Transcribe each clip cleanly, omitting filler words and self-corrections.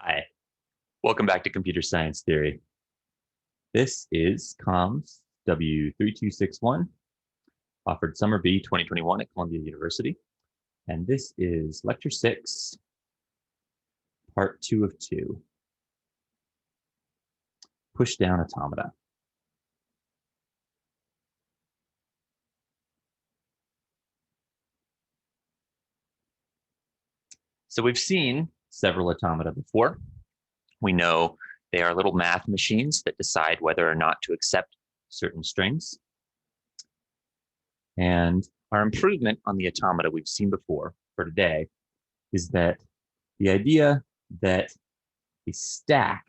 Hi, welcome back to Computer Science Theory. This is Comms W3261, offered Summer B 2021 at Columbia University. And this is Lecture 6, Part 2 of 2, Pushdown Automata. So we've seen several automata before. We know they are little math machines that decide whether or not to accept certain strings. And our improvement on the automata we've seen before for today is that the idea that a stack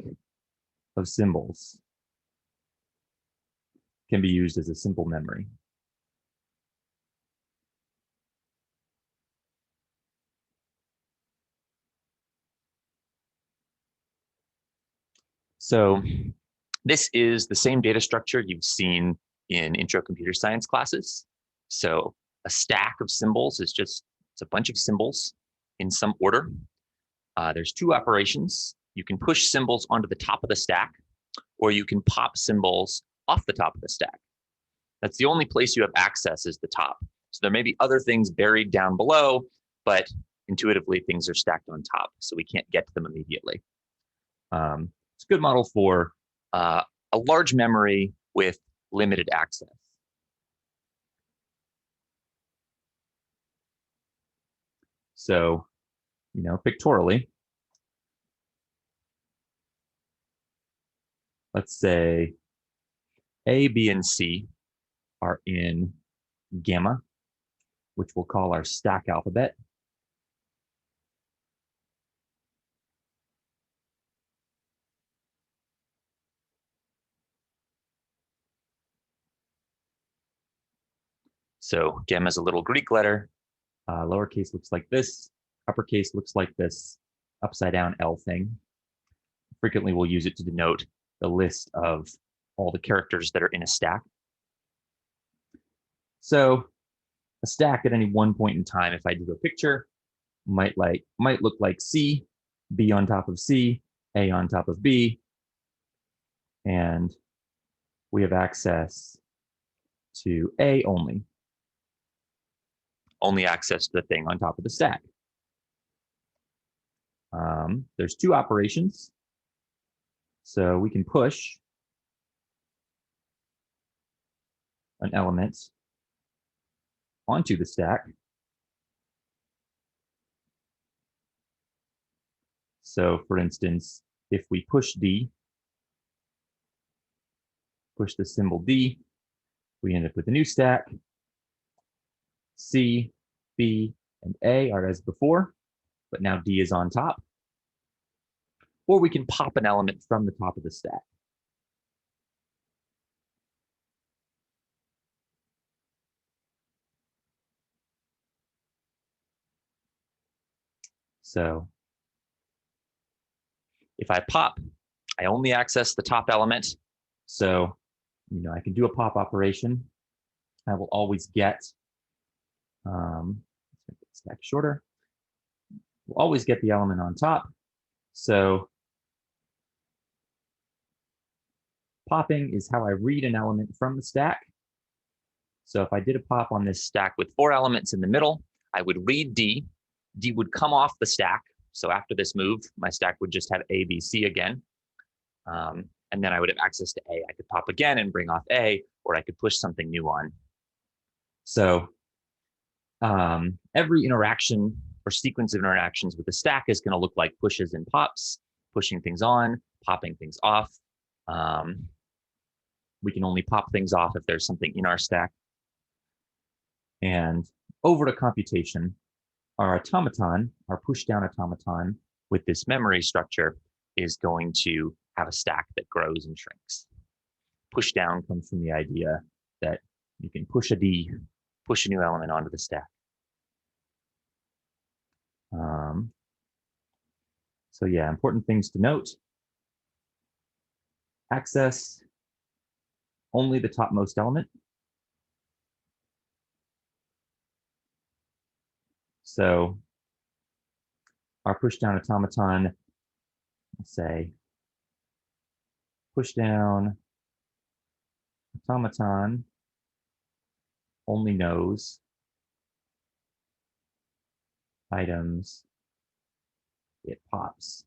of symbols can be used as a simple memory. So this is the same data structure you've seen in intro computer science classes. So a stack of symbols is it's a bunch of symbols in some order. There's two operations. You can push symbols onto the top of the stack, or you can pop symbols off the top of the stack. That's the only place you have access is the top. So there may be other things buried down below, but intuitively things are stacked on top, so we can't get to them immediately. It's a good model for a large memory with limited access. So, pictorially, let's say A, B, and C are in gamma, which we'll call our stack alphabet. So gamma is a little Greek letter. Lowercase looks like this. Uppercase looks like this upside down L thing. Frequently, we'll use it to denote the list of all the characters that are in a stack. So a stack at any one point in time, if I do a picture, might look like C, B on top of C, A on top of B, and we have access to A only access to the thing on top of the stack. There's two operations. So we can push an element onto the stack. So for instance, if we push D, push the symbol D, we end up with a new stack. C, B, and A are as before, but now D is on top. Or we can pop an element from the top of the stack. So if I pop, I only access the top element. So, I can do a pop operation. I will always get, let's make the stack shorter. We'll always get the element on top. So popping is how I read an element from the stack. So if I did a pop on this stack with 4 elements in the middle, I would read D. D would come off the stack. So after this move, my stack would just have A, B, C again. And then I would have access to A. I could pop again and bring off A, or I could push something new on. So every interaction or sequence of interactions with the stack is going to look like pushes and pops, pushing things on, popping things off. We can only pop things off if there's something in our stack. And over to computation, our automaton, our pushdown automaton with this memory structure is going to have a stack that grows and shrinks. Pushdown comes from the idea that you can push a D, push a new element onto the stack. So yeah, important things to note. Access only the topmost element. So our pushdown automaton say pushdown automaton only knows items it pops.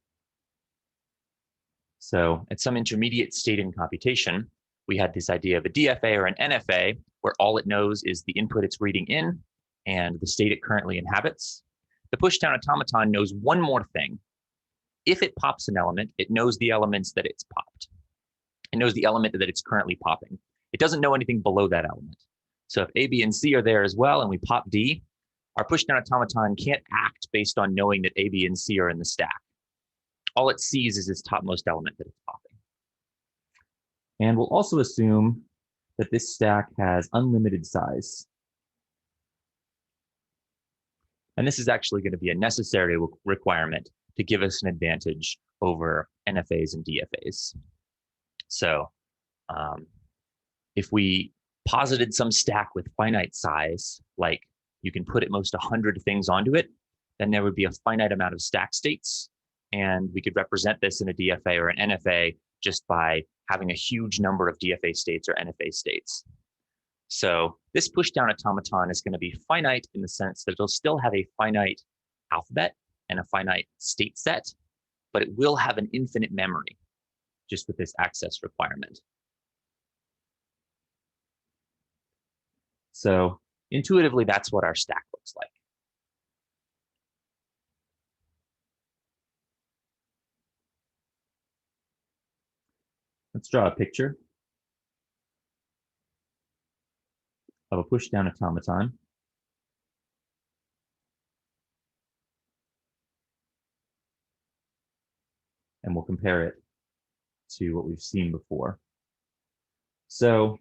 So at some intermediate state in computation, we had this idea of a DFA or an NFA, where all it knows is the input it's reading in and the state it currently inhabits. The pushdown automaton knows one more thing. If it pops an element, it knows the elements that it's popped. It knows the element that it's currently popping. It doesn't know anything below that element. So if A, B, and C are there as well, and we pop D, our pushdown automaton can't act based on knowing that A, B, and C are in the stack. All it sees is its topmost element that it's popping. And we'll also assume that this stack has unlimited size. And this is actually going to be a necessary requirement to give us an advantage over NFAs and DFAs. So if we posited some stack with finite size, like you can put at most 100 things onto it, then there would be a finite amount of stack states. And we could represent this in a DFA or an NFA just by having a huge number of DFA states or NFA states. So this pushdown automaton is going to be finite in the sense that it'll still have a finite alphabet and a finite state set, but it will have an infinite memory just with this access requirement. So intuitively, that's what our stack looks like. Let's draw a picture of a pushdown automaton. And we'll compare it to what we've seen before. So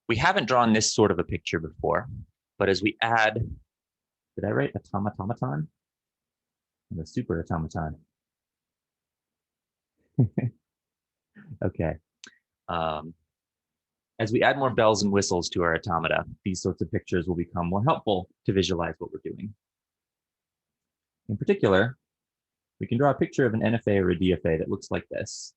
we haven't drawn this sort of a picture before, but as we add, did I write automaton? The super automaton. Okay. As we add more bells and whistles to our automata, these sorts of pictures will become more helpful to visualize what we're doing. In particular, we can draw a picture of an NFA or a DFA that looks like this.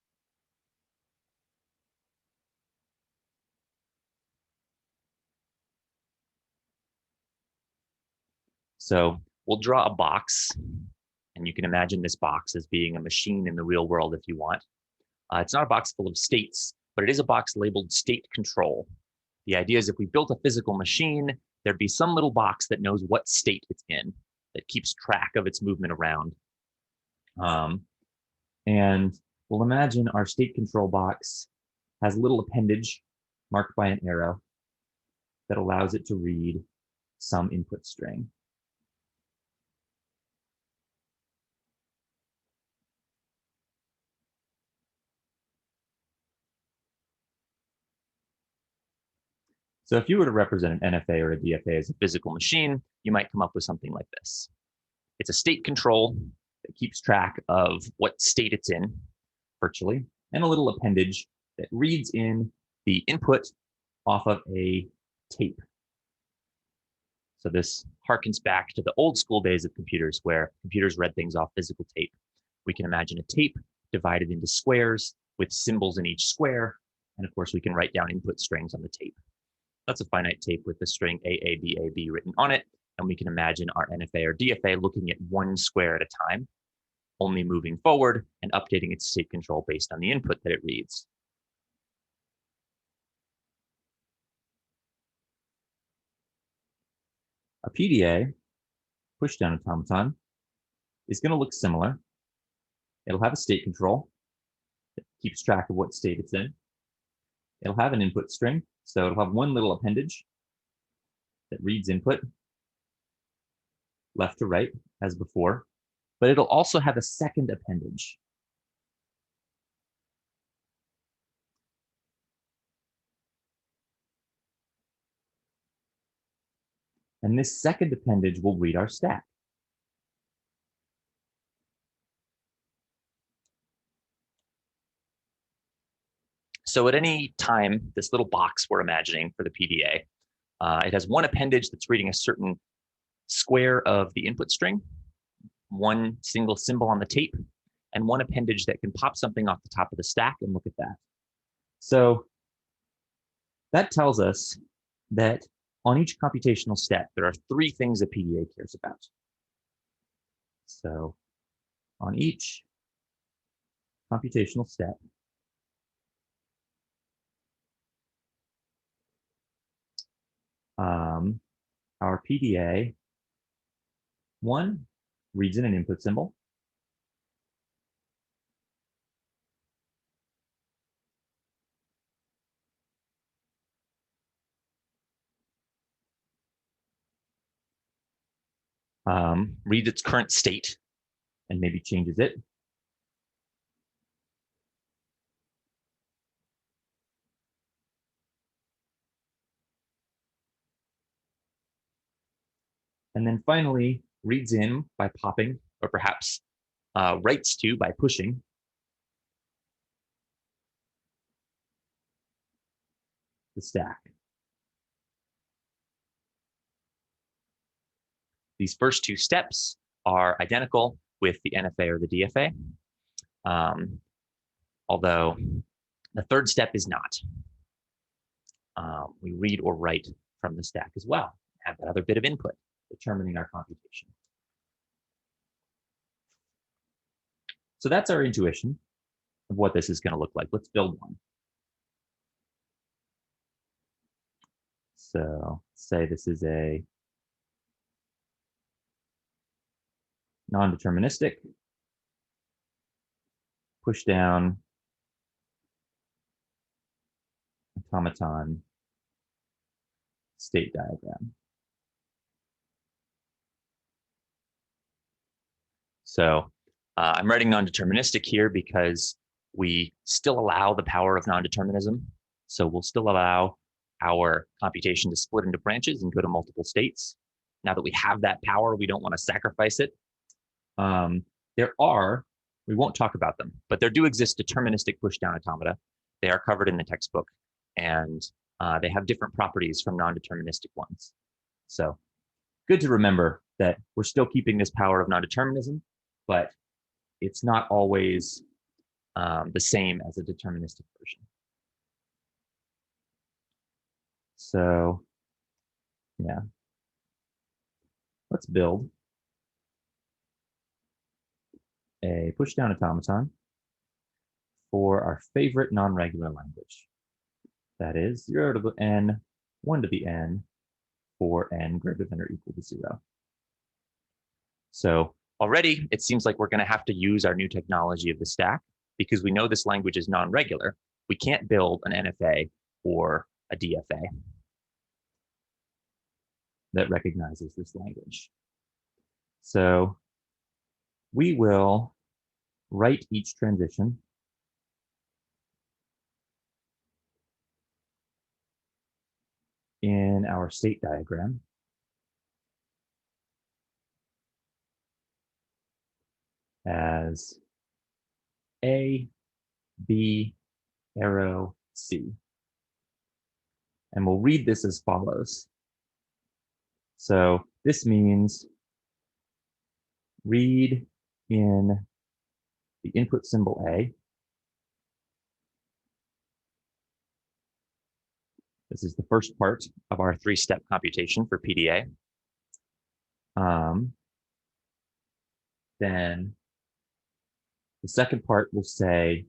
So we'll draw a box, and you can imagine this box as being a machine in the real world if you want. It's not a box full of states, but it is a box labeled state control. The idea is if we built a physical machine, there'd be some little box that knows what state it's in, that keeps track of its movement around. And we'll imagine our state control box has a little appendage marked by an arrow that allows it to read some input string. So if you were to represent an NFA or a DFA as a physical machine, you might come up with something like this. It's a state control that keeps track of what state it's in, virtually, and a little appendage that reads in the input off of a tape. So this harkens back to the old school days of computers where computers read things off physical tape. We can imagine a tape divided into squares with symbols in each square. And of course, we can write down input strings on the tape. That's a finite tape with the string AABAB written on it. And we can imagine our NFA or DFA looking at one square at a time, only moving forward and updating its state control based on the input that it reads. A PDA, pushdown automaton, is going to look similar. It'll have a state control that keeps track of what state it's in. It'll have an input string, so it'll have one little appendage that reads input left to right as before, but it'll also have a second appendage. And this second appendage will read our stack. So at any time, this little box we're imagining for the PDA, it has one appendage that's reading a certain square of the input string, one single symbol on the tape, and one appendage that can pop something off the top of the stack and look at that. So that tells us that on each computational step, there are 3 things that PDA cares about. So on each computational step, our PDA, 1, reads in an input symbol. Reads its current state and maybe changes it. And then finally, reads in by popping, or perhaps writes to by pushing the stack. These first 2 steps are identical with the NFA or the DFA, although the 3rd step is not. We read or write from the stack as well, have that other bit of input, determining our computation. So that's our intuition of what this is going to look like. Let's build one. So say this is a non-deterministic pushdown automaton state diagram. So I'm writing non-deterministic here because we still allow the power of non-determinism. So we'll still allow our computation to split into branches and go to multiple states. Now that we have that power, we don't want to sacrifice it. We won't talk about them, but there do exist deterministic pushdown automata. They are covered in the textbook, and they have different properties from non-deterministic ones. So good to remember that we're still keeping this power of non-determinism, but it's not always the same as a deterministic version. So yeah, let's build a pushdown automaton for our favorite non-regular language. That is 0 to the n, 1 to the n, for n greater than or equal to 0. So already it seems like we're going to have to use our new technology of the stack because we know this language is non-regular. We can't build an NFA or a DFA that recognizes this language. So we will write each transition in our state diagram as A, B, arrow, C. And we'll read this as follows. So this means read in the input symbol A. This is the first part of our 3-step computation for PDA. Then the second part will say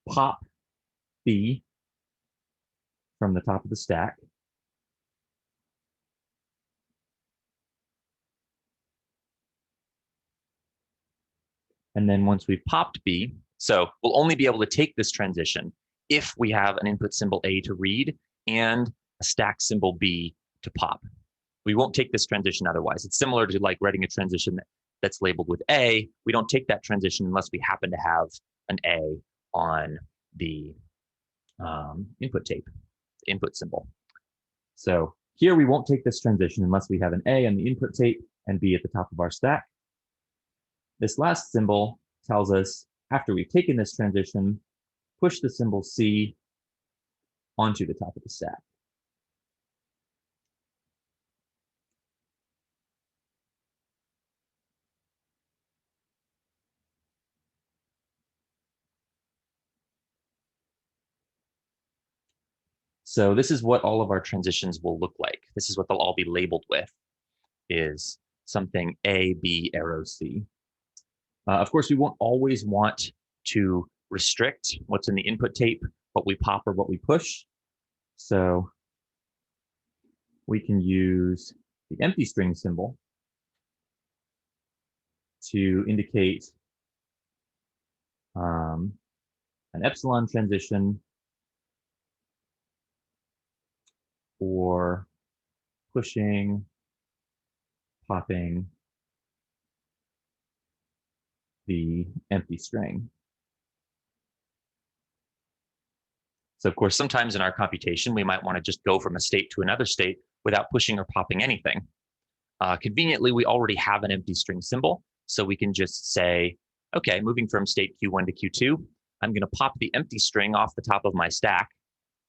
pop B from the top of the stack. And then once we've popped B, so we'll only be able to take this transition if we have an input symbol A to read and a stack symbol B to pop. We won't take this transition otherwise. It's similar to like writing a transition that's labeled with A. We don't take that transition unless we happen to have an A on the input tape, the input symbol. So here we won't take this transition unless we have an A on the input tape and B at the top of our stack. This last symbol tells us after we've taken this transition, push the symbol C onto the top of the stack. So this is what all of our transitions will look like. This is what they'll all be labeled with, is something A, B, arrow C. Of course, we won't always want to restrict what's in the input tape, what we pop or what we push. So we can use the empty string symbol to indicate an epsilon transition for pushing, popping the empty string. So of course, sometimes in our computation, we might want to just go from a state to another state without pushing or popping anything. Conveniently, we already have an empty string symbol, so we can just say, okay, moving from state Q1 to Q2, I'm going to pop the empty string off the top of my stack.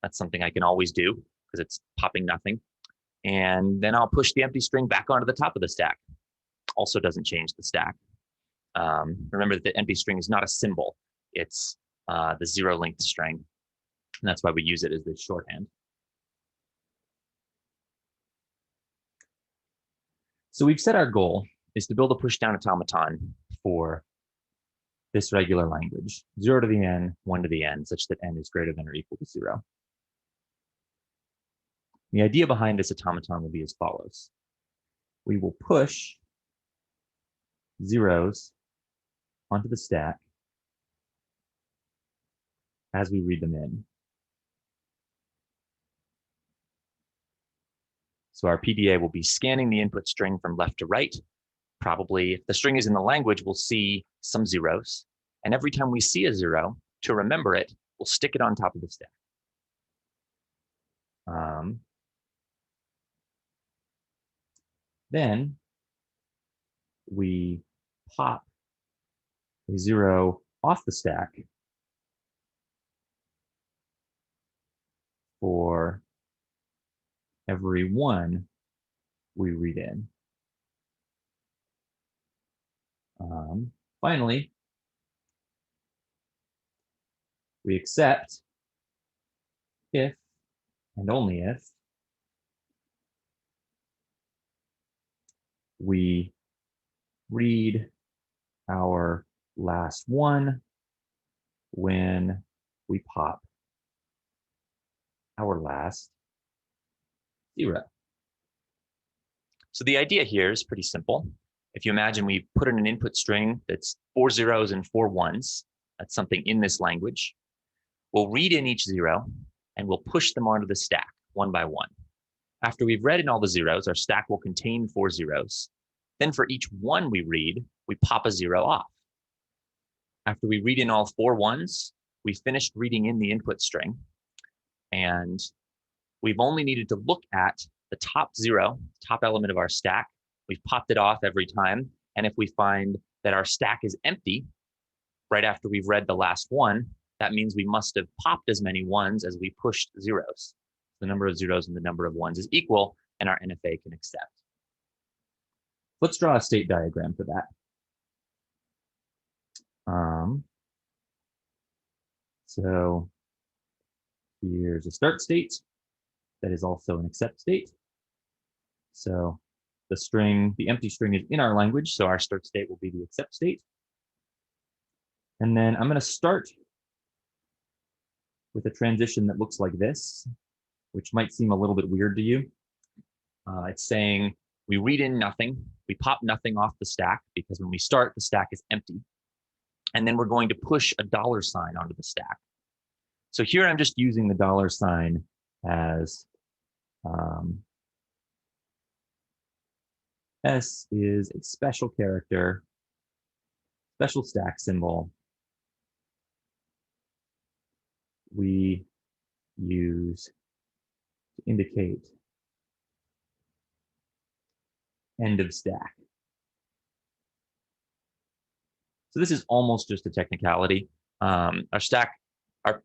That's something I can always do because it's popping nothing. And then I'll push the empty string back onto the top of the stack. Also doesn't change the stack. Remember that the empty string is not a symbol. It's the zero length string. And that's why we use it as the shorthand. So we've set our goal is to build a pushdown automaton for this regular language, 0 to the n, 1 to the n, such that n is greater than or equal to 0. The idea behind this automaton will be as follows. We will push zeros onto the stack as we read them in. So our PDA will be scanning the input string from left to right. Probably if the string is in the language, we'll see some zeros. And every time we see a 0, to remember it, we'll stick it on top of the stack. Then we pop a 0 off the stack for every 1 we read in. Finally, we accept if and only if we read our last 1 when we pop our last 0. So the idea here is pretty simple. If you imagine we put in an input string that's 4 zeros and 4 ones, that's something in this language, we'll read in each 0 and we'll push them onto the stack one by one. After we've read in all the zeros, our stack will contain 4 zeros. Then for each 1 we read, we pop a 0 off. After we read in all 4 ones, we finished reading in the input string. And we've only needed to look at the top 0, top element of our stack. We've popped it off every time. And if we find that our stack is empty right after we've read the last 1, that means we must have popped as many 1s as we pushed zeros. The number of zeros and the number of 1s is equal, and our NFA can accept. Let's draw a state diagram for that. So here's a start state that is also an accept state. So the string, the empty string is in our language, so our start state will be the accept state. And then I'm going to start with a transition that looks like this, which might seem a little bit weird to you. It's saying we read in nothing, we pop nothing off the stack because when we start, the stack is empty. And then we're going to push a $sign onto the stack. So here I'm just using the $sign as S is a special character, special stack symbol we use to indicate end of stack. So this is almost just a technicality. Our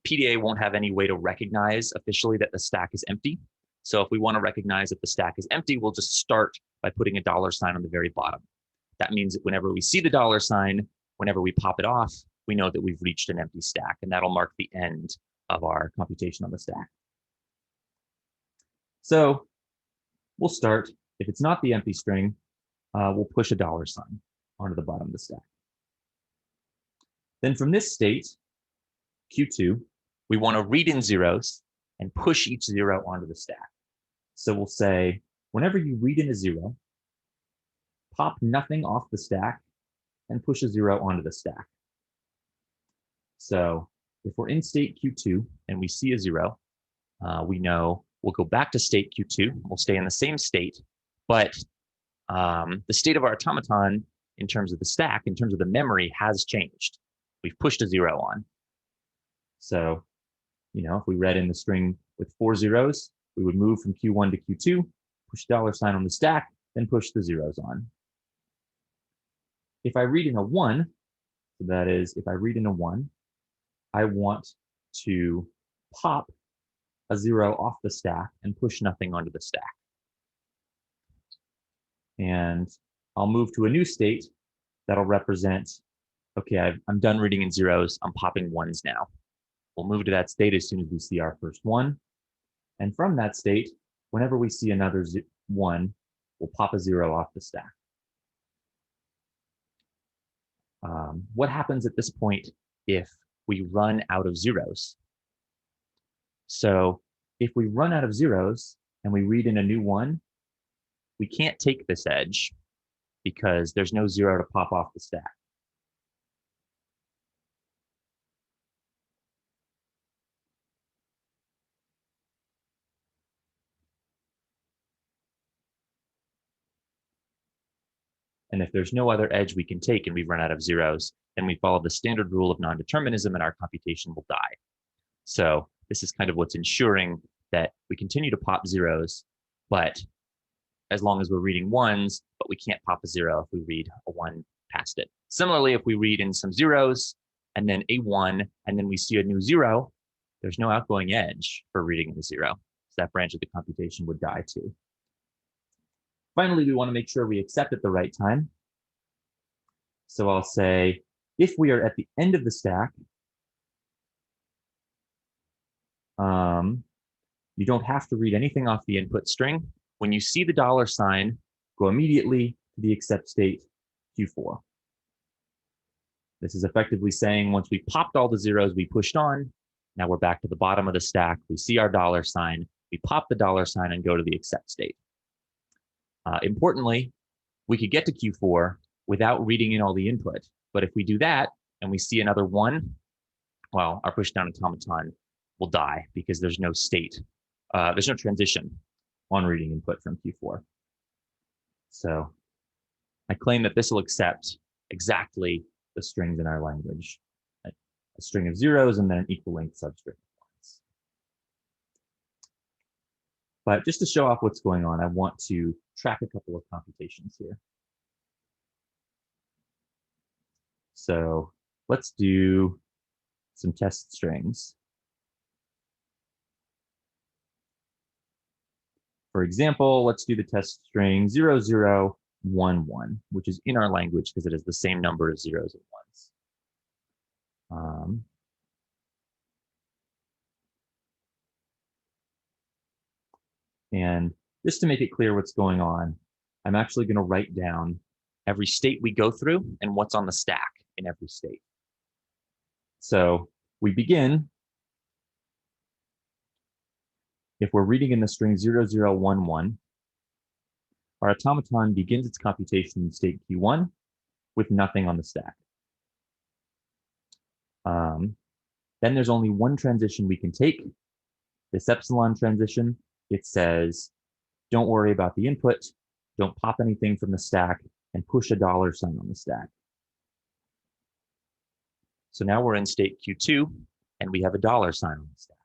PDA won't have any way to recognize officially that the stack is empty. So if we want to recognize that the stack is empty, we'll just start by putting a $sign on the very bottom. That means that whenever we see the $sign, whenever we pop it off, we know that we've reached an empty stack, and that'll mark the end of our computation on the stack. So we'll start, if it's not the empty string, we'll push a $sign onto the bottom of the stack. Then from this state, Q2, we want to read in zeros and push each zero onto the stack. So we'll say, whenever you read in a zero, pop nothing off the stack and push a zero onto the stack. So if we're in state Q2 and we see a zero, we know we'll go back to state Q2. We'll stay in the same state, but the state of our automaton in terms of the stack, in terms of the memory, has changed. We've pushed a zero on. So, if we read in the string with 4 zeros, we would move from Q1 to Q2, push $sign on the stack, then push the zeros on. If I read in a 1, so that is, if I read in a 1, I want to pop a 0 off the stack and push nothing onto the stack. And I'll move to a new state that'll represent, okay, I'm done reading in zeros, I'm popping 1s now. We'll move to that state as soon as we see our first 1. And from that state, whenever we see another 1, we'll pop a 0 off the stack. What happens at this point if we run out of zeros? So if we run out of zeros and we read in a new 1, we can't take this edge because there's no 0 to pop off the stack. And if there's no other edge we can take and we've run out of zeros, then we follow the standard rule of non-determinism and our computation will die. So this is kind of what's ensuring that we continue to pop zeros, but as long as we're reading 1s, but we can't pop a 0 if we read a 1 past it. Similarly, if we read in some zeros and then a 1, and then we see a new 0, there's no outgoing edge for reading in a 0. So that branch of the computation would die too. Finally, we want to make sure we accept at the right time. So I'll say, if we are at the end of the stack, you don't have to read anything off the input string. When you see the $sign, go immediately to the accept state Q4. This is effectively saying once we popped all the zeros we pushed on, now we're back to the bottom of the stack. We see our $sign, we pop the $sign and go to the accept state. Importantly, we could get to Q4 without reading in all the input. But if we do that and we see another 1, well, our pushdown automaton will die because there's no state, there's no transition on reading input from Q4. So I claim that this will accept exactly the strings in our language, a string of zeros and then an equal length substring. But just to show off what's going on, I want to track a couple of computations here. So let's do some test strings. For example, let's do the test string 0011, which is in our language because it is the same number of zeros and ones. And just to make it clear what's going on, I'm actually going to write down every state we go through and what's on the stack in every state. So we begin, if we're reading in the string 0011, our automaton begins its computation in state Q1 with nothing on the stack. Then there's only one transition we can take, this epsilon transition. It says, don't worry about the input, don't pop anything from the stack, and push a $sign on the stack. So now we're in state Q2, and we have a $sign on the stack.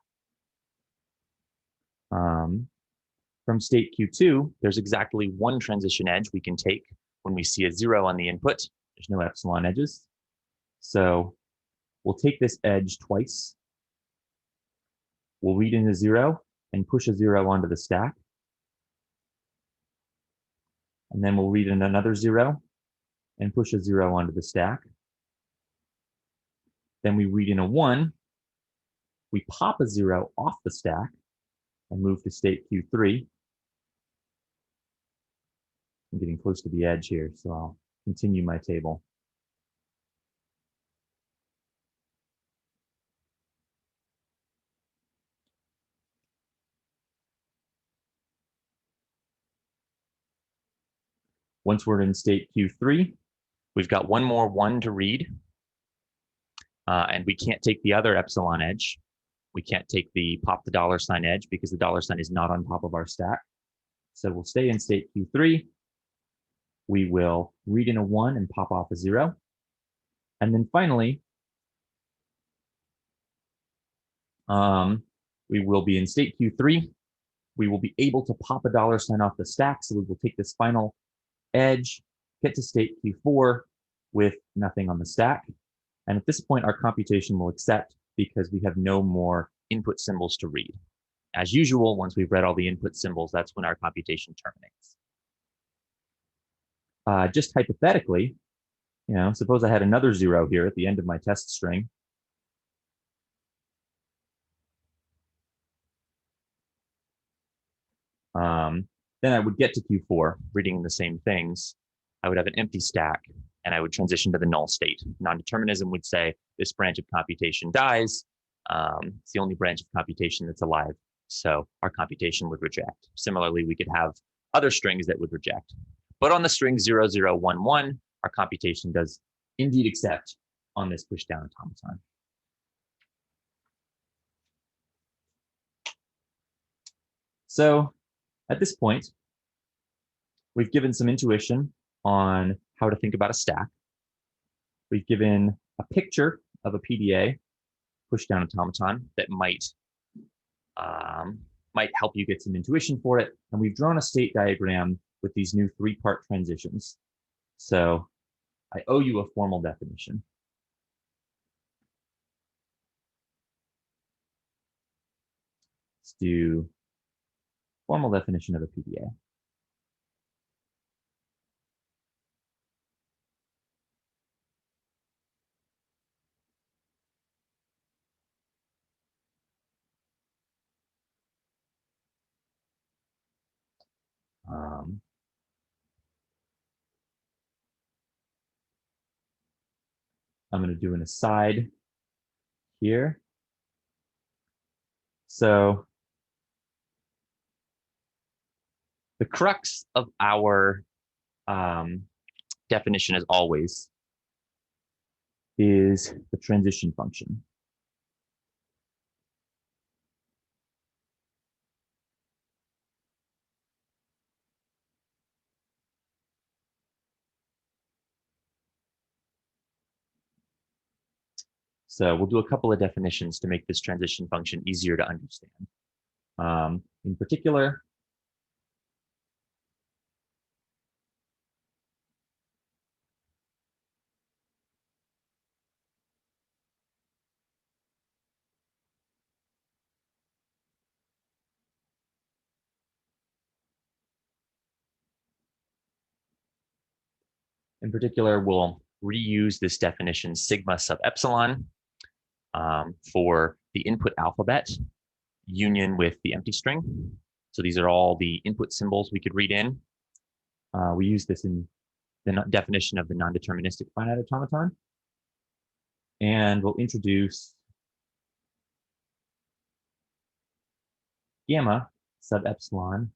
From state Q2, there's exactly one transition edge we can take when we see a 0 on the input. There's no epsilon edges. So we'll take this edge twice. We'll read in a 0 and push a 0 onto the stack. And then we'll read in another 0 and push a 0 onto the stack. Then we read in a 1, we pop a 0 off the stack and move to state Q3, I'm getting close to the edge here, so I'll continue my table. Once we're in state Q3, we've got one more 1 to read, and we can't take the other epsilon edge. We can't take the pop the $ edge because the $ is not on top of our stack. So we'll stay in state Q3. We will read in a 1 and pop off a 0. And then finally, we will be in state Q3. We will be able to pop a $ off the stack. So we will take this final edge, get to state Q4 with nothing on the stack. And at this point, our computation will accept because we have no more input symbols to read. As usual, once we've read all the input symbols, that's when our computation terminates. Just hypothetically, suppose I had another 0 here at the end of my test string. Then I would get to Q4, reading the same things. I would have an empty stack, and I would transition to the null state. Non-determinism would say this branch of computation dies. It's the only branch of computation that's alive, so our computation would reject. Similarly, we could have other strings that would reject. But on the string 0011, our computation does indeed accept on this pushdown automaton. So at this point, we've given some intuition on how to think about a stack. We've given a picture of a PDA, pushdown automaton, that might help you get some intuition for it. And we've drawn a state diagram with these new 3-part transitions. So I owe you a formal definition. Let's do formal definition of a PDA. I'm going to do an aside here. So the crux of our definition, as always, is the transition function. So we'll do a couple of definitions to make this transition function easier to understand. In particular, we'll reuse this definition sigma sub epsilon for the input alphabet union with the empty string. So these are all the input symbols we could read in. We use this in the definition of the non-deterministic finite automaton. And we'll introduce gamma sub epsilon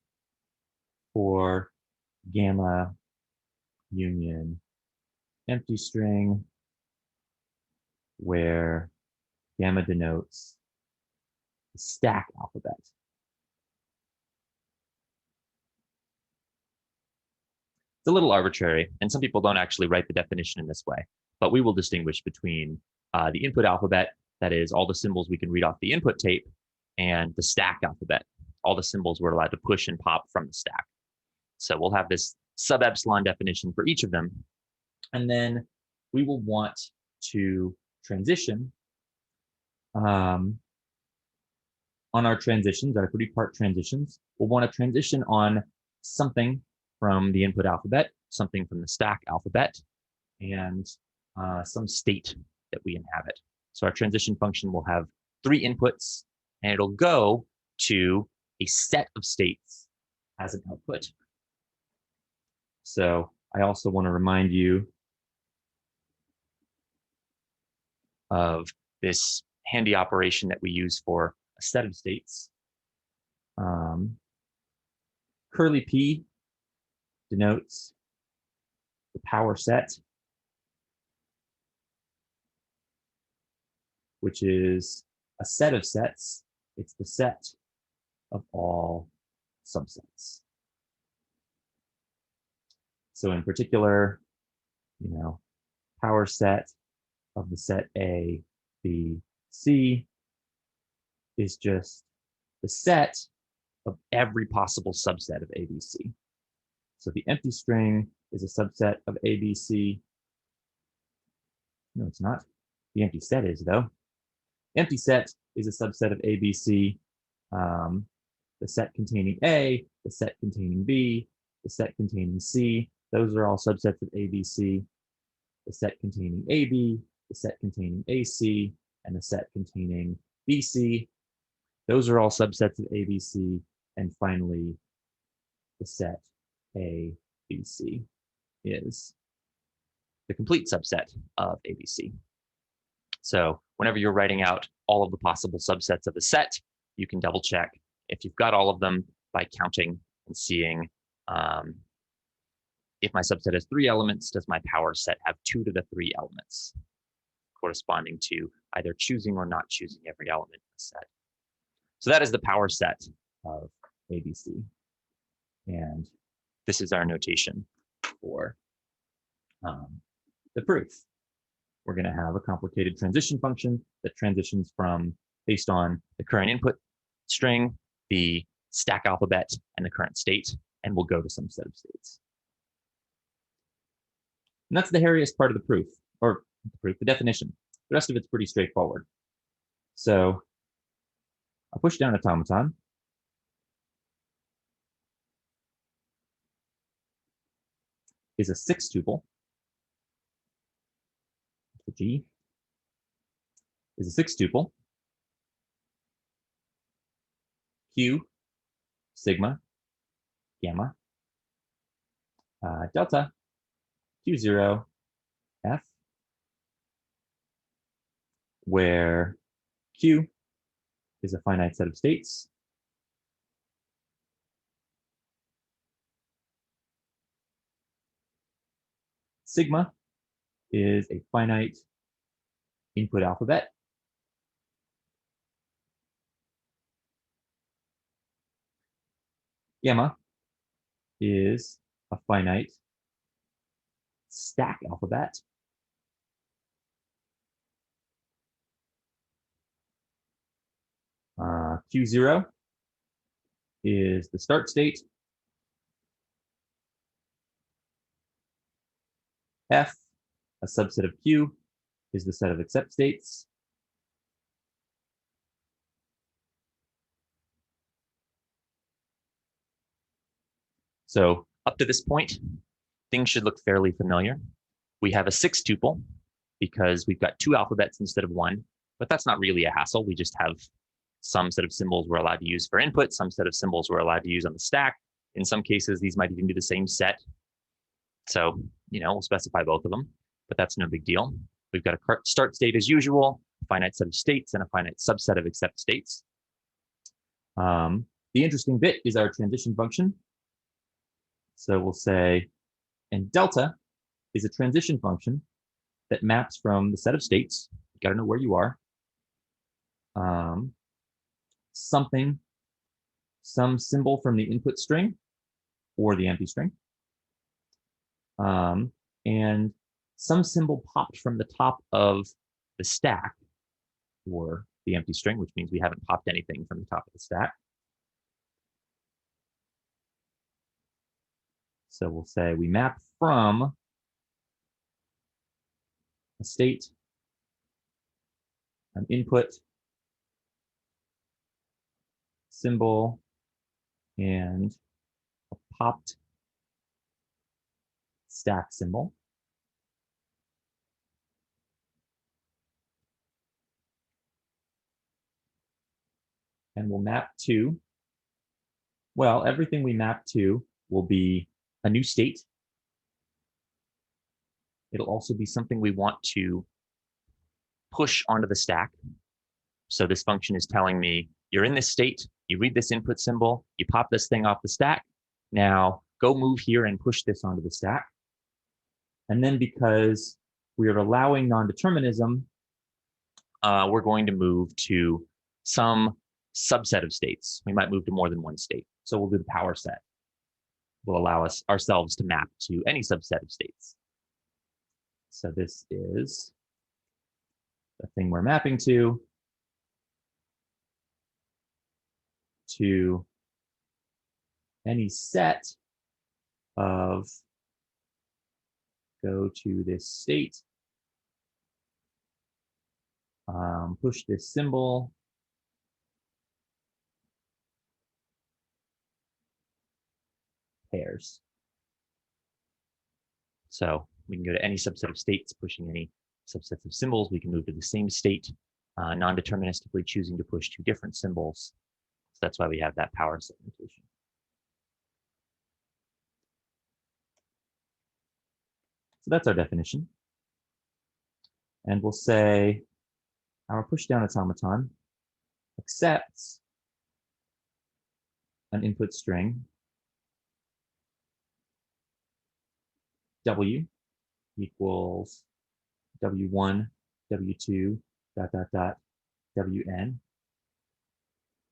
for gamma union empty string, where gamma denotes the stack alphabet. It's a little arbitrary, and some people don't actually write the definition in this way, but we will distinguish between the input alphabet, that is all the symbols we can read off the input tape, and the stack alphabet, all the symbols we're allowed to push and pop from the stack. So we'll have this sub epsilon definition for each of them. And then we will want to transition on our transitions, our 3-part transitions. We'll want to transition on something from the input alphabet, something from the stack alphabet, and some state that we inhabit. So our transition function will have 3 inputs, and it'll go to a set of states as an output. So I also want to remind you of this handy operation that we use for a set of states. Curly P denotes the power set, which is a set of sets. It's the set of all subsets. So in particular, power set of the set A, B, C is just the set of every possible subset of A, B, C. So the empty string is a subset of A, B, C. No, it's not. The empty set is, though. Empty set is a subset of A, B, C. The set containing A, the set containing B, the set containing C. Those are all subsets of A, B, C. The set containing AB, the set containing AC, and the set containing BC. Those are all subsets of ABC. And finally, the set ABC is the complete subset of ABC. So whenever you're writing out all of the possible subsets of a set, you can double check if you've got all of them by counting and seeing if my subset has 3 elements, does my power set have 2 to the 3 elements, corresponding to either choosing or not choosing every element in the set. So that is the power set of ABC. And this is our notation for the proof. We're going to have a complicated transition function that transitions from based on the current input string, the stack alphabet, and the current state, and we'll go to some set of states. And that's the hairiest part of the proof, or the definition. The rest of it's pretty straightforward. So a pushdown automaton is a 6-tuple. The G is a 6-tuple. Q, sigma, gamma, delta, Q0, F, where Q is a finite set of states. Sigma is a finite input alphabet. Gamma is a finite stack alphabet. Q0 is the start state. F, a subset of Q, is the set of accept states. So up to this point, things should look fairly familiar. We have a 6-tuple because we've got 2 alphabets instead of 1, but that's not really a hassle. We just have some set of symbols we're allowed to use for input, some set of symbols we're allowed to use on the stack. In some cases, these might even be the same set. So, we'll specify both of them, but that's no big deal. We've got a start state as usual, a finite set of states, and a finite subset of accept states. The interesting bit is our transition function. So we'll say, and delta is a transition function that maps from the set of states. You got to know where you are. Some symbol from the input string or the empty string. And some symbol popped from the top of the stack or the empty string, which means we haven't popped anything from the top of the stack. So we'll say we map from a state, an input, symbol, and a popped stack symbol. And we'll map to, well, everything we map to will be a new state It'll also be something we want to push onto the stack. So this function is telling me, you're in this state, you read this input symbol, you pop this thing off the stack. Now go move here and push this onto the stack. And then because we are allowing non-determinism, we're going to move to some subset of states. We might move to more than one state. So we'll do the power set. We'll allow ourselves to map to any subset of states. So this is the thing we're mapping to any set of go to this state, push this symbol, pairs. So we can go to any subset of states, pushing any subsets of symbols. We can move to the same state, non-deterministically choosing to push two different symbols. So that's why we have that power segmentation. So that's our definition. And we'll say our pushdown automaton accepts an input string W equals W1, W2, Wn,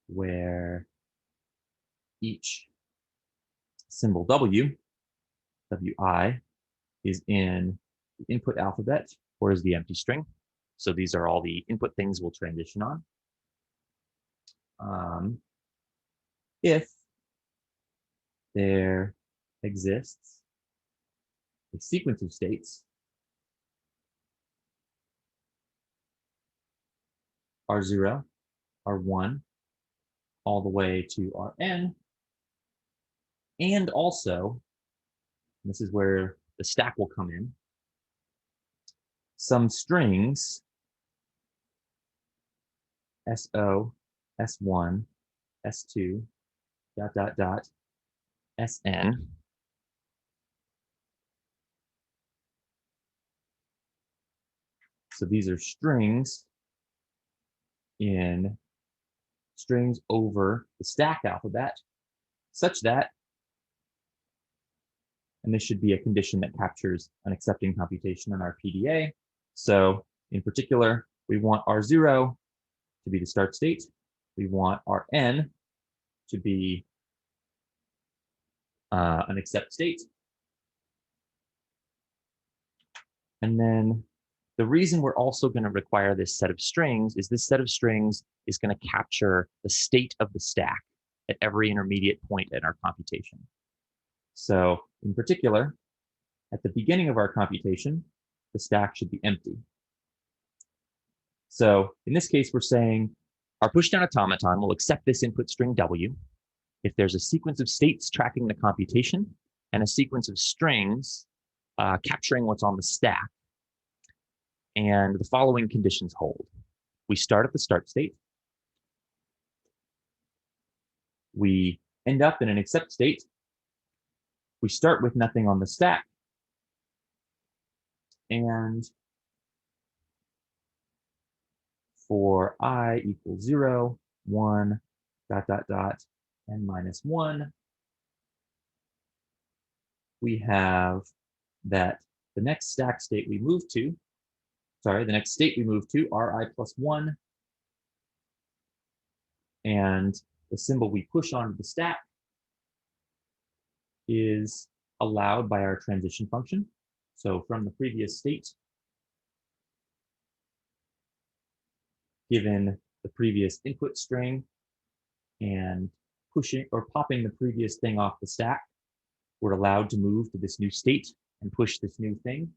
where each symbol W, Wi, is in the input alphabet or is the empty string. So these are all the input things we'll transition on. If there exists a sequence of states R0, R1, all the way to Rn, and also, and this is where the stack will come in, some strings SO, S1, S2, Sn, so these are strings over the stack alphabet, such that, and this should be a condition that captures an accepting computation in our PDA. So in particular, we want R0 to be the start state. We want Rn to be an accept state. And then the reason we're also going to require this set of strings is this set of strings is going to capture the state of the stack at every intermediate point in our computation. So in particular, at the beginning of our computation, the stack should be empty. So in this case, we're saying our pushdown automaton will accept this input string W if there's a sequence of states tracking the computation and a sequence of strings capturing what's on the stack. And the following conditions hold. We start at the start state. We end up in an accept state. We start with nothing on the stack. And for I equals 0, 1, ... and -1, we have that the next stack state we move to, the next state we move to, Ri plus 1, and the symbol we push onto the stack is allowed by our transition function. So from the previous state, given the previous input string and pushing or popping the previous thing off the stack, we're allowed to move to this new state and push this new thing,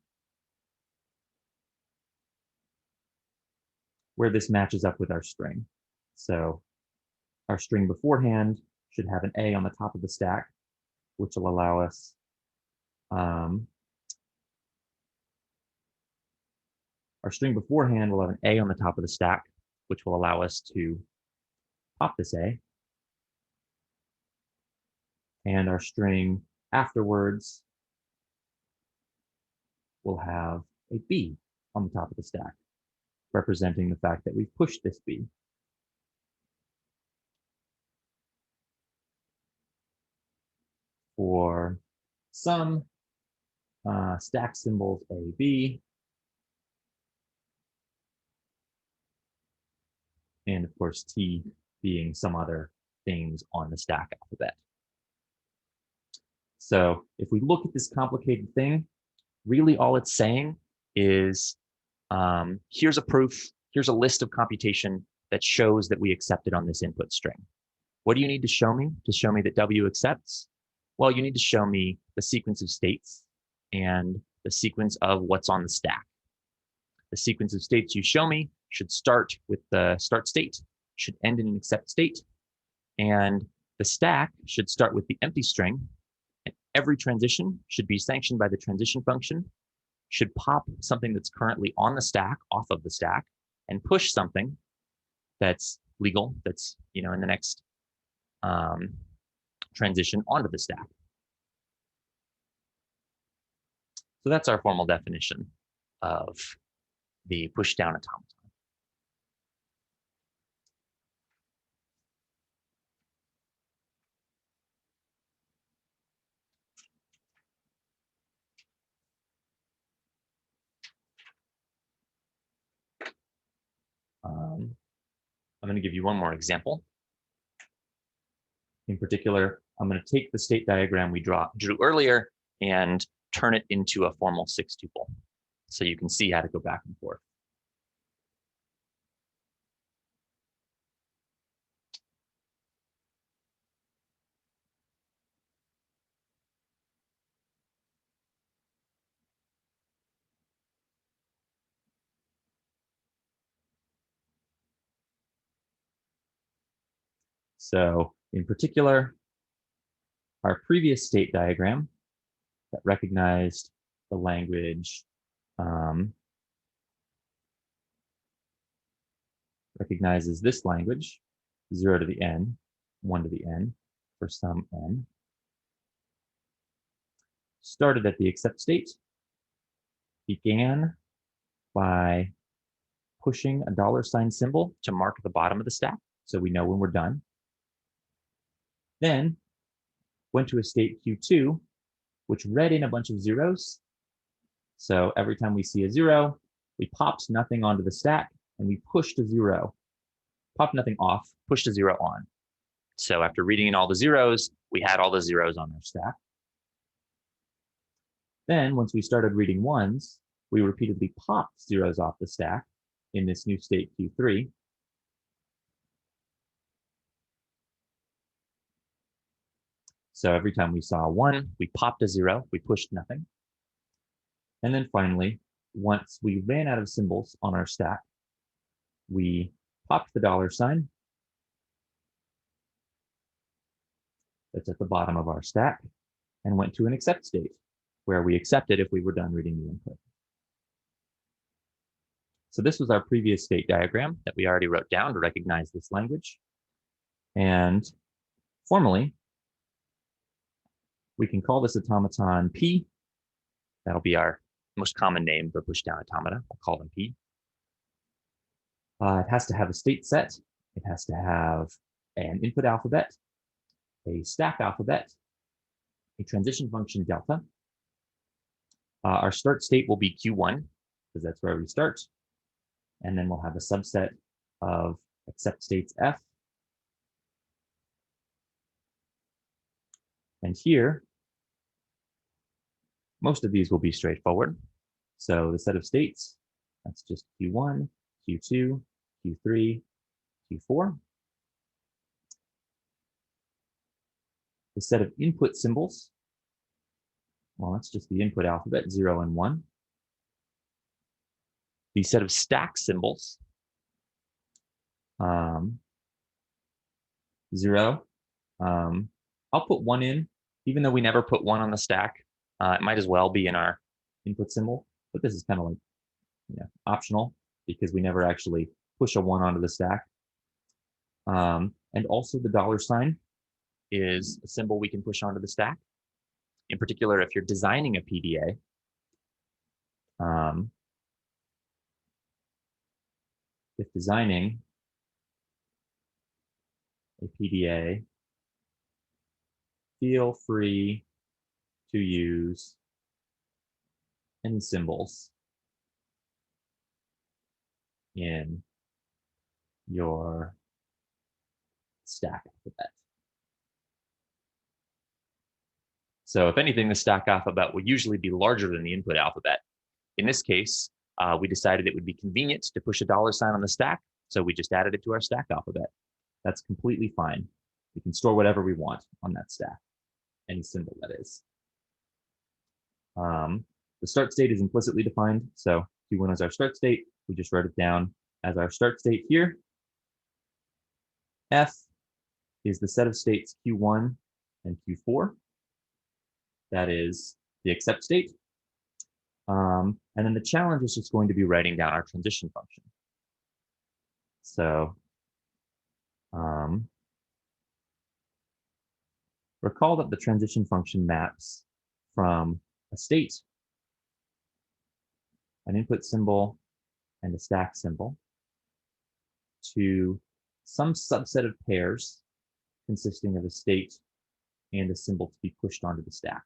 where this matches up with our string. So our string beforehand should have an A on the top of the stack, which will allow us our string beforehand will have an A on the top of the stack, which will allow us to pop this A. And our string afterwards we'll have a B on the top of the stack, representing the fact that we've pushed this B. For some stack symbols A, B, and of course T being some other things on the stack alphabet. So if we look at this complicated thing, really all it's saying is, here's a proof, here's a list of computation that shows that we accepted on this input string. What do you need to show me that W accepts? Well, you need to show me the sequence of states and the sequence of what's on the stack. The sequence of states you show me should start with the start state, should end in an accept state, and the stack should start with the empty string, and every transition should be sanctioned by the transition function, should pop something that's currently on the stack off of the stack, and push something that's legal, that's in the next transition onto the stack. So that's our formal definition of the pushdown automaton. I'm going to give you one more example. In particular, I'm going to take the state diagram we drew earlier and turn it into a formal 6-tuple, so you can see how to go back and forth. So in particular, our previous state diagram that recognized the language recognizes this language, 0 to the n, 1 to the n, for some n, started at the accept state, began by pushing a $ symbol to mark the bottom of the stack, so we know when we're done. Then went to a state Q2, which read in a bunch of zeros. So every time we see a 0, we popped nothing onto the stack, and we pushed a 0. Popped nothing off, pushed a 0 on. So after reading in all the zeros, we had all the zeros on our stack. Then once we started reading ones, we repeatedly popped zeros off the stack in this new state Q3. So every time we saw a 1, we popped a 0, we pushed nothing. And then finally, once we ran out of symbols on our stack, we popped the $, that's at the bottom of our stack, and went to an accept state, where we accepted if we were done reading the input. So this was our previous state diagram that we already wrote down to recognize this language. And formally, we can call this automaton P. That'll be our most common name for pushdown automata. We'll call them P. It has to have a state set. It has to have an input alphabet, a stack alphabet, a transition function delta. Our start state will be Q1, because that's where we start. And then we'll have a subset of accept states F. And here, most of these will be straightforward. So the set of states, that's just Q1, Q2, Q3, Q4. The set of input symbols, well, that's just the input alphabet, 0 and 1. The set of stack symbols, 0. I'll put 1 in, even though we never put 1 on the stack. It might as well be in our input symbol, but this is kind of like optional because we never actually push a 1 onto the stack. And also the $, is a symbol we can push onto the stack. In particular, if you're designing a PDA, If designing a PDA, feel free to use any symbols in your stack alphabet. So if anything, the stack alphabet will usually be larger than the input alphabet. In this case, we decided it would be convenient to push a $ on the stack, so we just added it to our stack alphabet. That's completely fine. We can store whatever we want on that stack, any symbol that is. The start state is implicitly defined, so Q1 is our start state. We just wrote it down as our start state here. F is the set of states Q1 and Q4. That is the accept state. And then the challenge is just going to be writing down our transition function. So recall that the transition function maps from a state, an input symbol, and a stack symbol to some subset of pairs consisting of a state and a symbol to be pushed onto the stack.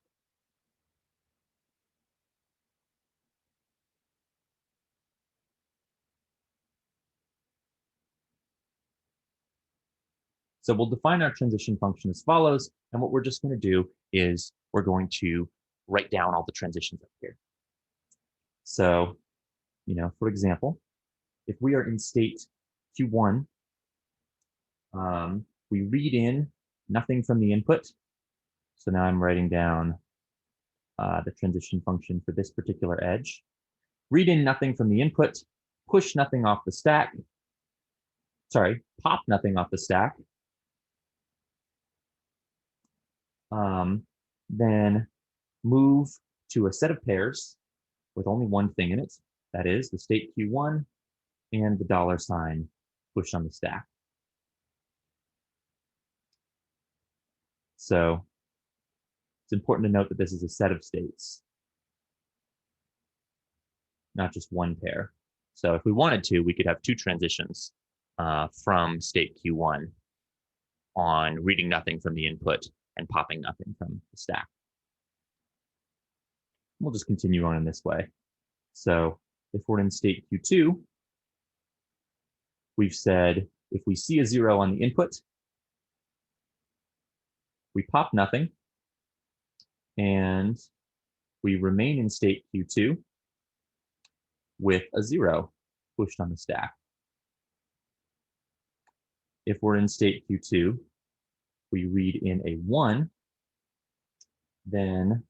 So we'll define our transition function as follows, and what we're just going to do is we're going to write down all the transitions up here. So, for example, if we are in state Q1, we read in nothing from the input. So now I'm writing down the transition function for this particular edge. Read in nothing from the input, push nothing off the stack. Sorry, pop nothing off the stack. Then move to a set of pairs with only one thing in it. That is the state Q1 and the $ push on the stack. So it's important to note that this is a set of states, not just one pair. So if we wanted to, we could have two transitions from state Q1 on reading nothing from the input and popping nothing from the stack. We'll just continue on in this way. So if we're in state Q2, we've said if we see a 0 on the input, we pop nothing, and we remain in state Q2 with a 0 pushed on the stack. If we're in state Q2, we read in a 1, then,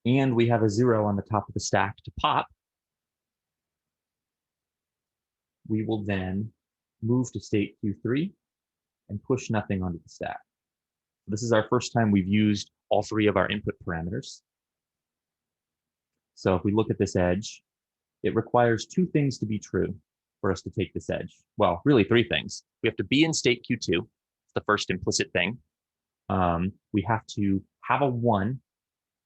and we have a 0 on the top of the stack to pop, we will then move to state Q3 and push nothing onto the stack. This is our first time we've used all three of our input parameters. So if we look at this edge, it requires two things to be true for us to take this edge. Well, really three things. We have to be in state Q2. The first implicit thing. We have to have a 1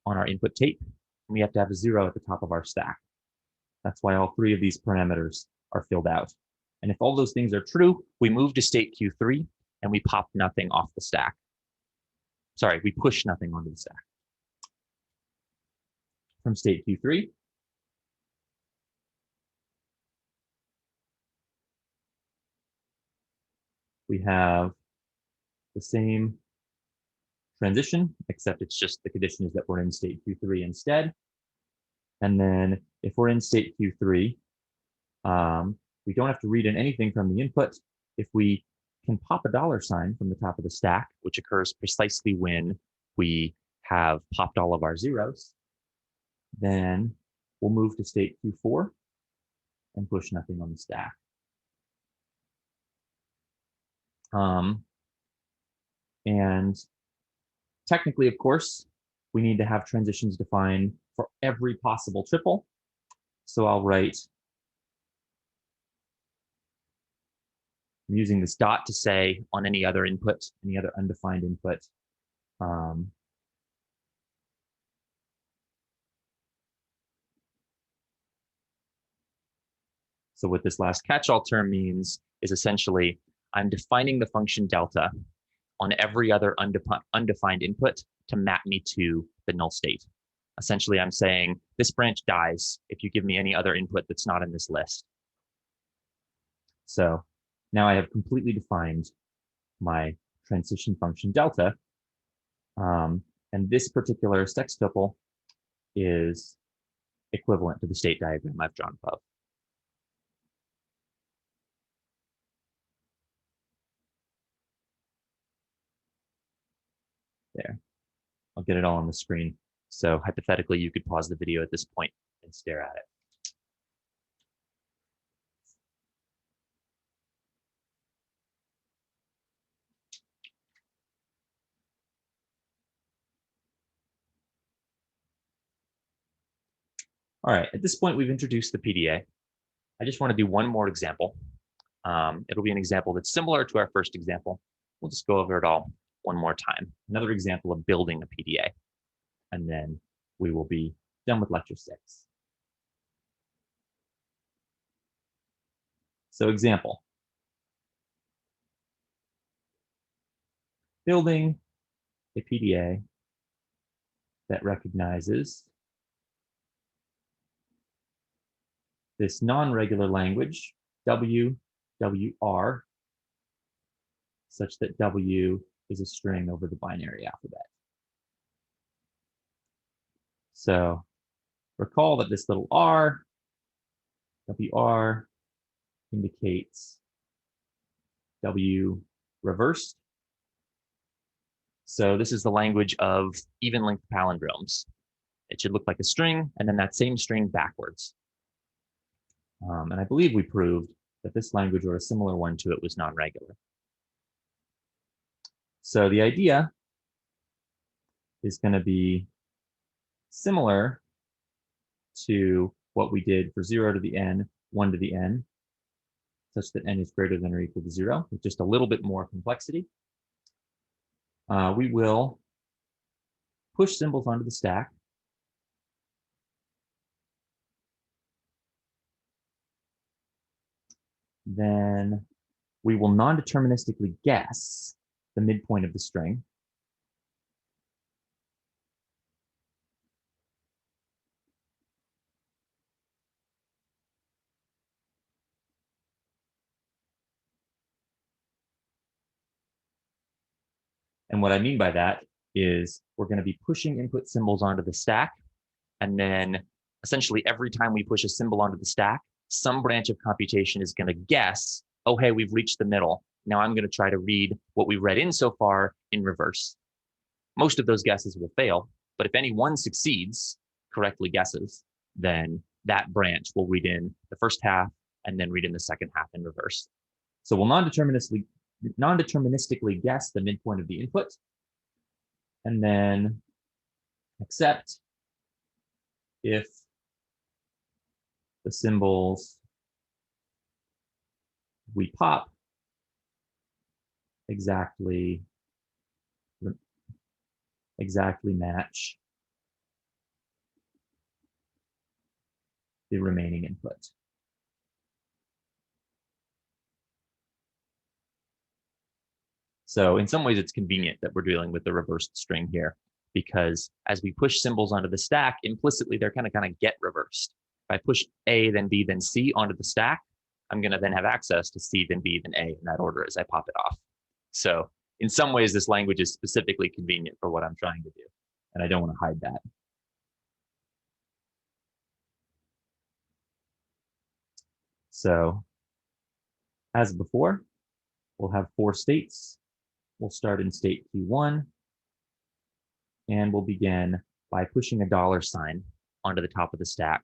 on our input tape, and we have to have a 0 at the top of our stack. That's why all three of these parameters are filled out. And if all those things are true, we move to state Q3 and we pop nothing off the stack. Sorry, we push nothing onto the stack. From state Q3, we have the same transition, except it's just the condition is that we're in state Q3 instead. And then if we're in state Q3, we don't have to read in anything from the input. If we can pop a $ from the top of the stack, which occurs precisely when we have popped all of our zeros, then we'll move to state Q4 and push nothing on the stack. And technically, of course, we need to have transitions defined for every possible triple. So I'll write, I'm using this dot to say on any other input, any other undefined input. So what this last catch-all term means is essentially I'm defining the function delta on every other undefined input to map me to the null state. Essentially, I'm saying this branch dies if you give me any other input that's not in this list. So now I have completely defined my transition function delta. And this particular sextuple is equivalent to the state diagram I've drawn above. There, I'll get it all on the screen. So hypothetically, you could pause the video at this point and stare at it. All right, at this point, we've introduced the PDA. I just want to do one more example. It'll be an example that's similar to our first example. We'll just go over it all one more time. Another example of building a PDA. And then we will be done with lecture 6. So example. Building a PDA that recognizes this non-regular language, W, WR, such that W is a string over the binary alphabet. So recall that this little R, WR, indicates W reversed. So this is the language of even length palindromes. It should look like a string, and then that same string backwards. And I believe we proved that this language or a similar one to it was non-regular. So the idea is going to be similar to what we did for 0 to the n, 1 to the n, such that n is greater than or equal to 0, with just a little bit more complexity. We will push symbols onto the stack. Then we will non-deterministically guess the midpoint of the string. And what I mean by that is we're going to be pushing input symbols onto the stack. And then essentially every time we push a symbol onto the stack, some branch of computation is going to guess, oh, hey, we've reached the middle. Now I'm going to try to read what we've read in so far in reverse. Most of those guesses will fail, but if any one succeeds, correctly guesses, then that branch will read in the first half and then read in the second half in reverse. So we'll non-deterministically guess the midpoint of the input, and then except if the symbols we pop exactly match the remaining input. So in some ways, it's convenient that we're dealing with the reversed string here, because as we push symbols onto the stack, implicitly, they're kind of get reversed. If I push A, then B, then C onto the stack, I'm going to then have access to C, then B, then A in that order as I pop it off. So in some ways, this language is specifically convenient for what I'm trying to do, and I don't want to hide that. So as before, we'll have 4 states. We'll start in state Q1, and we'll begin by pushing a $sign onto the top of the stack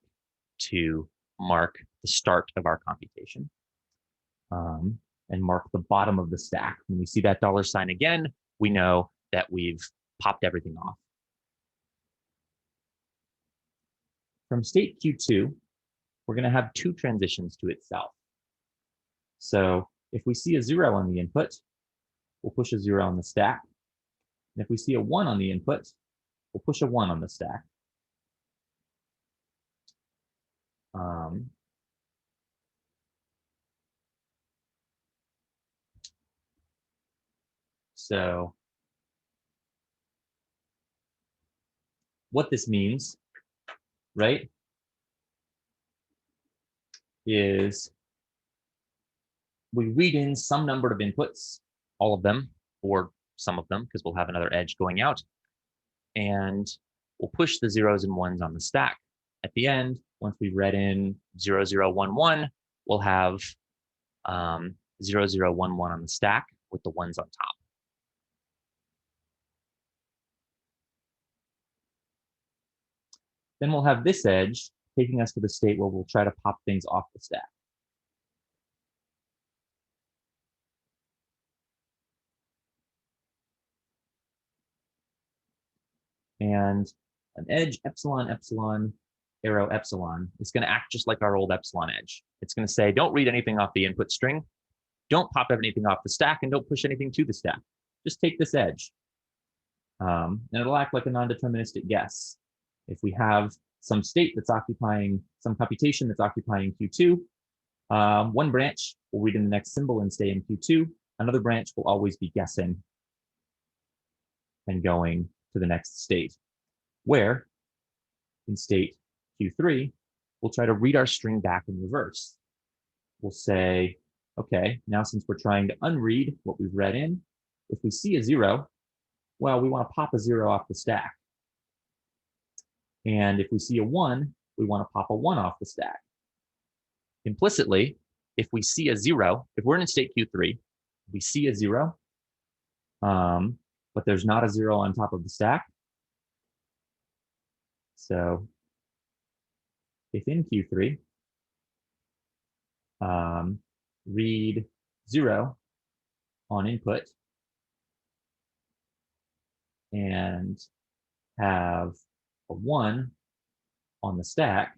to mark the start of our computation, and mark the bottom of the stack. When we see that $sign again, we know that we've popped everything off. From state Q2, we're going to have 2 transitions to itself. So if we see a 0 on the input, we'll push a 0 on the stack. And if we see a 1 on the input, we'll push a 1 on the stack. So what this means, right, is we read in some number of inputs, all of them, or some of them, because we'll have another edge going out, and we'll push the zeros and ones on the stack. At the end, once we've read in 0, 0, 1, 1, we'll have 0, 0, 1, 1 on the stack with the ones on top. Then we'll have this edge taking us to the state where we'll try to pop things off the stack. And an edge epsilon, epsilon, arrow epsilon is going to act just like our old epsilon edge. It's going to say, don't read anything off the input string, don't pop anything off the stack, and don't push anything to the stack. Just take this edge. And it'll act like a non-deterministic guess. If we have some state that's occupying, some computation that's occupying Q2, one branch will read in the next symbol and stay in Q2. Another branch will always be guessing and going to the next state, where in state Q3, we'll try to read our string back in reverse. We'll say, okay, now since we're trying to unread what we've read in, if we see a 0, well, we want to pop a 0 off the stack. And if we see a 1, we want to pop a 1 off the stack. Implicitly, if we see a 0, if we're in state Q3, we see a 0, but there's not a 0 on top of the stack. So if in Q3, read 0 on input and have a 1 on the stack,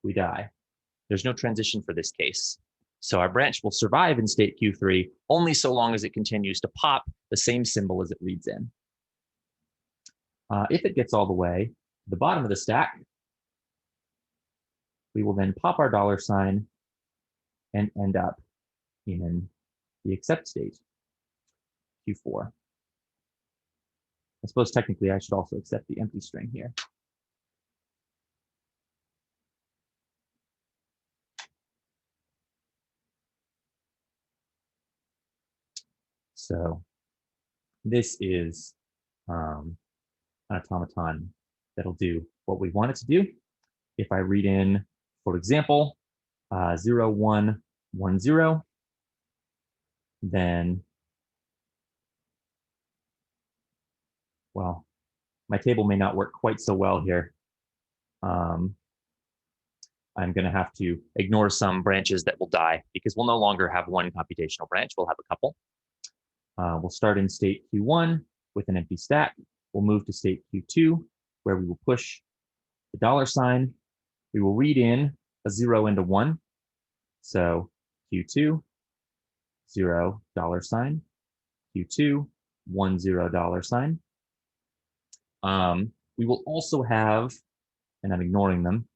we die. There's no transition for this case. So our branch will survive in state Q3 only so long as it continues to pop the same symbol as it reads in. If it gets all the way to the bottom of the stack, we will then pop our $sign and end up in the accept state, Q4. I suppose technically I should also accept the empty string here. So this is an automaton that'll do what we want it to do. If I read in, for example, 0, 1, 1, 0, then, well, my table may not work quite so well here. I'm going to have to ignore some branches that will die because we'll no longer have one computational branch. We'll have a couple. We'll start in state Q1 with an empty stack. We'll move to state Q2, where we will push the $sign. We will read in a 0 and a 1. So Q2, 0 $sign, Q2, 1 $0 sign. We will also have, and I'm ignoring them,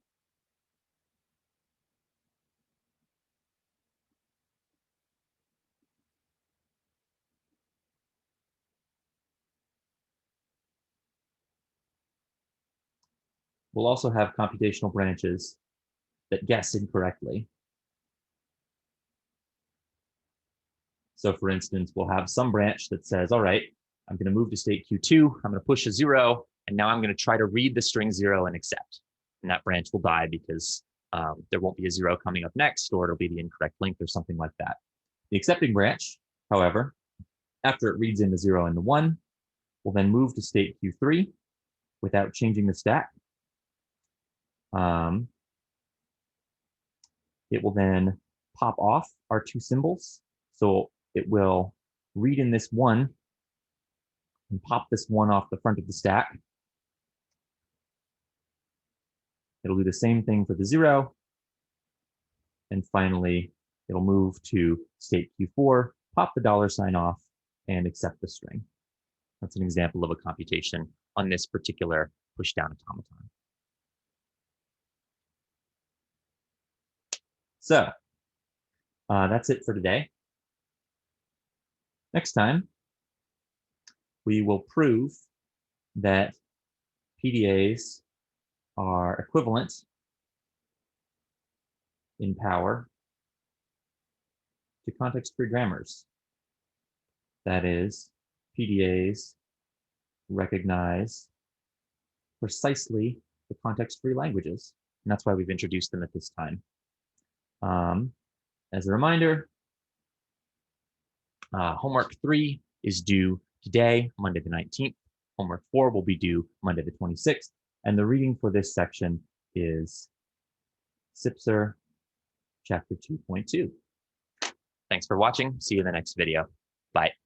we'll also have computational branches that guess incorrectly. So for instance, we'll have some branch that says, all right, I'm going to move to state Q2, I'm going to push a 0, and now I'm going to try to read the string 0 and accept. And that branch will die because there won't be a 0 coming up next, or it'll be the incorrect length or something like that. The accepting branch, however, after it reads in the 0 and the 1, will then move to state Q3 without changing the stack. It will then pop off our 2 symbols. So it will read in this 1 and pop this 1 off the front of the stack. It'll do the same thing for the 0. And finally, it'll move to state Q4, pop the $sign off, and accept the string. That's an example of a computation on this particular pushdown automaton. So that's it for today. Next time, we will prove that PDAs are equivalent in power to context-free grammars. That is, PDAs recognize precisely the context-free languages. And that's why we've introduced them at this time. As a reminder, homework 3 is due today, Monday the 19th. Homework 4 will be due Monday the 26th. And the reading for this section is CPSR Chapter 2.2. Thanks for watching. See you in the next video. Bye.